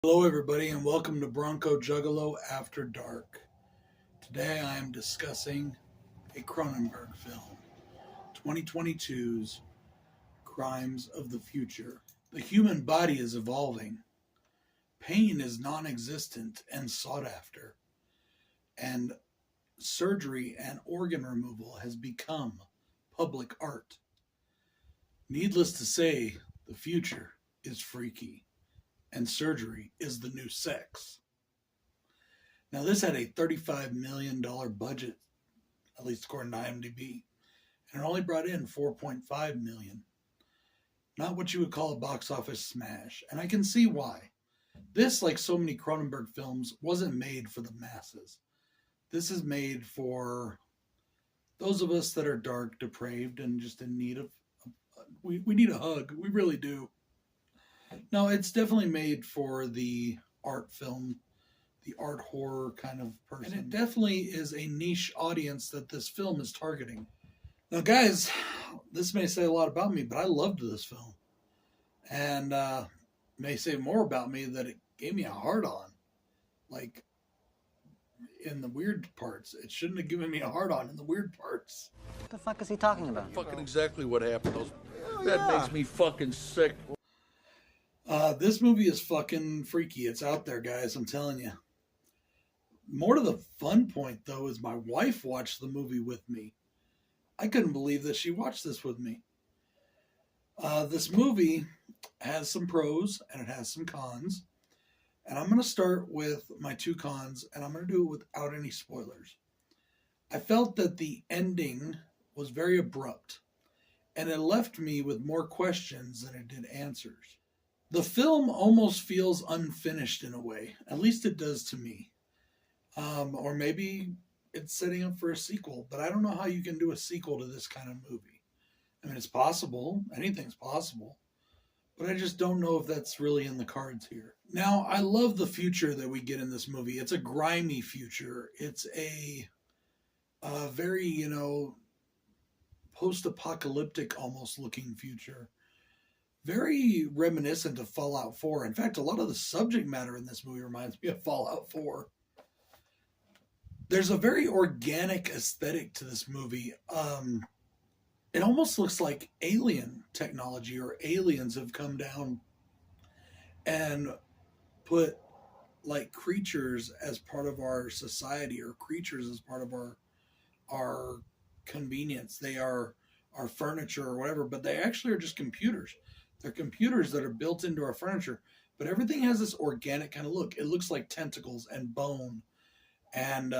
Hello, everybody, and welcome to Bronco Juggalo After Dark. Today I am discussing a Cronenberg film, 2022's Crimes of the Future. The human body is evolving. Pain is non existent and sought after. And surgery and organ removal has become public art. Needless to say, the future is freaky, and surgery is the new sex. Now, this had a $35 million budget, at least according to IMDb, and it only brought in $4.5 million. Not what you would call a box office smash, and I can see why. This, like so many Cronenberg films, wasn't made for the masses. This is made for those of us that are dark, depraved, and just in need of. We need a hug. We really do. No, it's definitely made for the art film, the art horror kind of person. And it definitely is a niche audience that this film is targeting. Now, guys, this may say a lot about me, but I loved this film. And may say more about me that it gave me a hard on. Like, in the weird parts. It shouldn't have given me a hard on in the weird parts. What the fuck is he talking about? Fucking exactly what happened. That makes me fucking sick. This movie is fucking freaky. It's out there, guys. I'm telling you. More to the fun point, though, is my wife watched the movie with me. I couldn't believe that she watched this with me. This movie has some pros and it has some cons. And I'm going to start with my two cons, and I'm going to do it without any spoilers. I felt that the ending was very abrupt, and it left me with more questions than it did answers. The film almost feels unfinished in a way. At least it does to me. Or maybe it's setting up for a sequel, but I don't know how you can do a sequel to this kind of movie. I mean, it's possible. Anything's possible. But I just don't know if that's really in the cards here. Now, I love the future that we get in this movie. It's a grimy future. It's a very, post-apocalyptic almost looking future. Very reminiscent of Fallout 4. In fact, a lot of the subject matter in this movie reminds me of Fallout 4. There's a very organic aesthetic to this movie. It almost looks like alien technology, or aliens have come down and put like creatures as part of our society, or creatures as part of our convenience. They are our furniture or whatever, but they actually are just computers. They're computers that are built into our furniture, but everything has this organic kind of look. It looks like tentacles and bone, and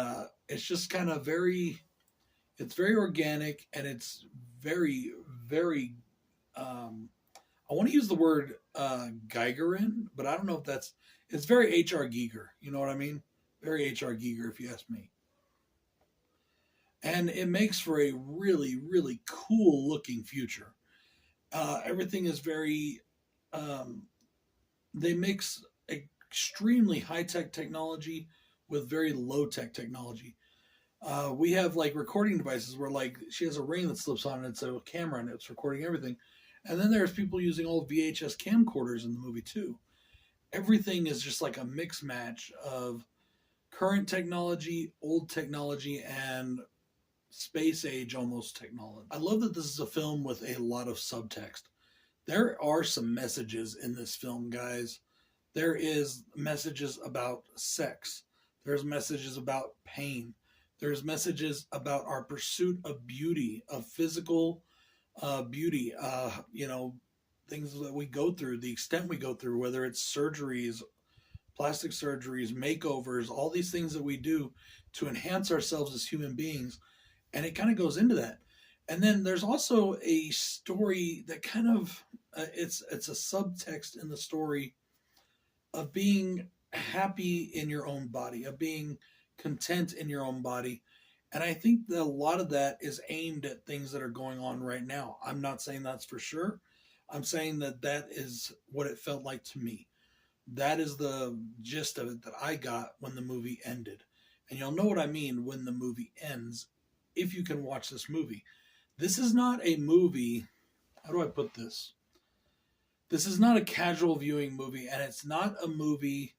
it's just kind of it's very organic, and it's very, very, I want to use the word Geigerin, but I don't know if it's very H.R. Giger. You know what I mean? Very H.R. Giger, if you ask me. And it makes for a really, really cool looking future. Everything is very, they mix extremely high-tech technology with very low-tech technology. We have like recording devices where like she has a ring that slips on and it's a camera and it's recording everything. And then there's people using old VHS camcorders in the movie too. Everything is just like a mix match of current technology, old technology, and space age almost technology. I love that this is a film with a lot of subtext. There are some messages in this film, guys. There is messages about sex. There's messages about pain. There's messages about our pursuit of beauty, of physical beauty, things that we go through, the extent we go through, whether it's surgeries, plastic surgeries, makeovers, all these things that we do to enhance ourselves as human beings. And it kind of goes into that. And then there's also a story that kind of, it's a subtext in the story of being happy in your own body, of being content in your own body. And I think that a lot of that is aimed at things that are going on right now. I'm not saying that's for sure. I'm saying that is what it felt like to me. That is the gist of it that I got when the movie ended. And you'll know what I mean when the movie ends, if you can watch this movie. This is not a movie, how do I put this? This is not a casual viewing movie, and it's not a movie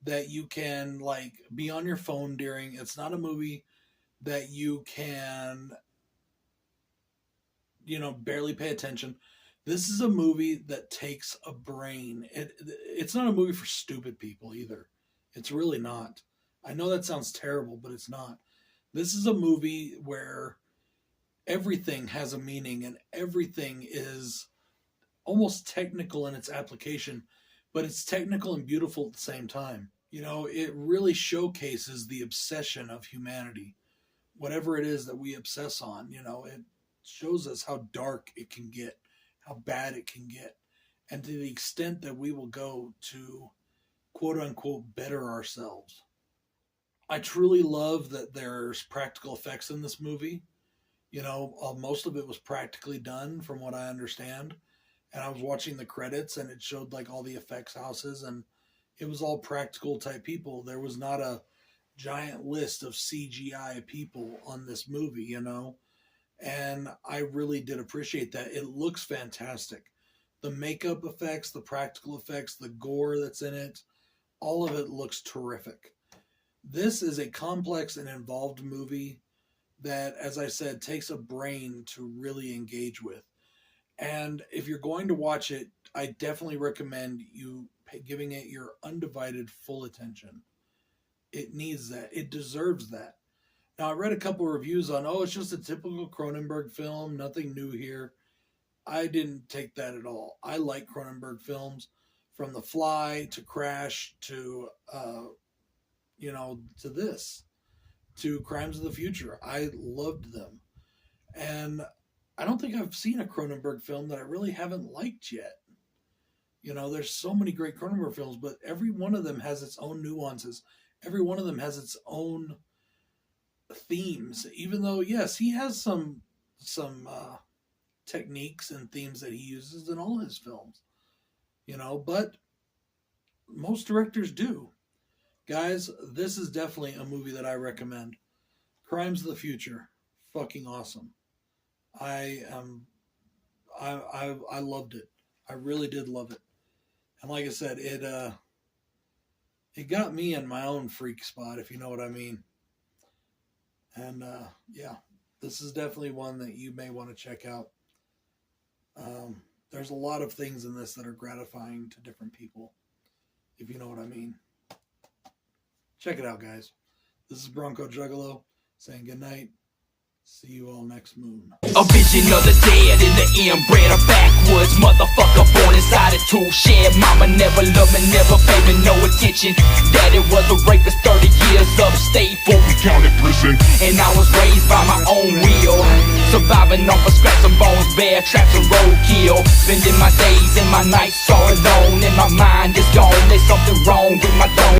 that you can like be on your phone during. It's not a movie that you can, barely pay attention. This is a movie that takes a brain. It's not a movie for stupid people either. It's really not. I know that sounds terrible, but it's not. This is a movie where everything has a meaning and everything is almost technical in its application, but it's technical and beautiful at the same time. It really showcases the obsession of humanity. Whatever it is that we obsess on, it shows us how dark it can get, how bad it can get, and to the extent that we will go to quote unquote better ourselves. I truly love that there's practical effects in this movie. Most of it was practically done from what I understand. And I was watching the credits and it showed like all the effects houses and it was all practical type people. There was not a giant list of CGI people on this movie, and I really did appreciate that. It looks fantastic. The makeup effects, the practical effects, the gore that's in it, all of it looks terrific. This is a complex and involved movie that, as I said, takes a brain to really engage with. And if you're going to watch it, I definitely recommend you giving it your undivided full attention. It needs that. It deserves that. Now, I read a couple of reviews on, it's just a typical Cronenberg film, nothing new here. I didn't take that at all. I like Cronenberg films, from The Fly to Crash to, to this, to Crimes of the Future. I loved them. And I don't think I've seen a Cronenberg film that I really haven't liked yet. There's so many great Cronenberg films, but every one of them has its own nuances. Every one of them has its own themes, even though, yes, he has some techniques and themes that he uses in all his films, but most directors do. Guys, this is definitely a movie that I recommend. Crimes of the Future, fucking awesome. I loved it. I really did love it. And like I said, it got me in my own freak spot, if you know what I mean. And this is definitely one that you may want to check out. There's a lot of things in this that are gratifying to different people, if you know what I mean. Check it out, guys. This is Bronco Juggalo saying good night. See you all next moon. A vision of the dead in the inbred or backwoods motherfucker born inside a tool shed. Mama never loved me, never paid me no attention. Daddy was a rapist, 30 years upstate for recounted prison. And I was raised by my own will, surviving off of scraps and bones, bear traps and roadkill. Spending my days and my nights all alone, and my mind is gone. There's something wrong with my dome.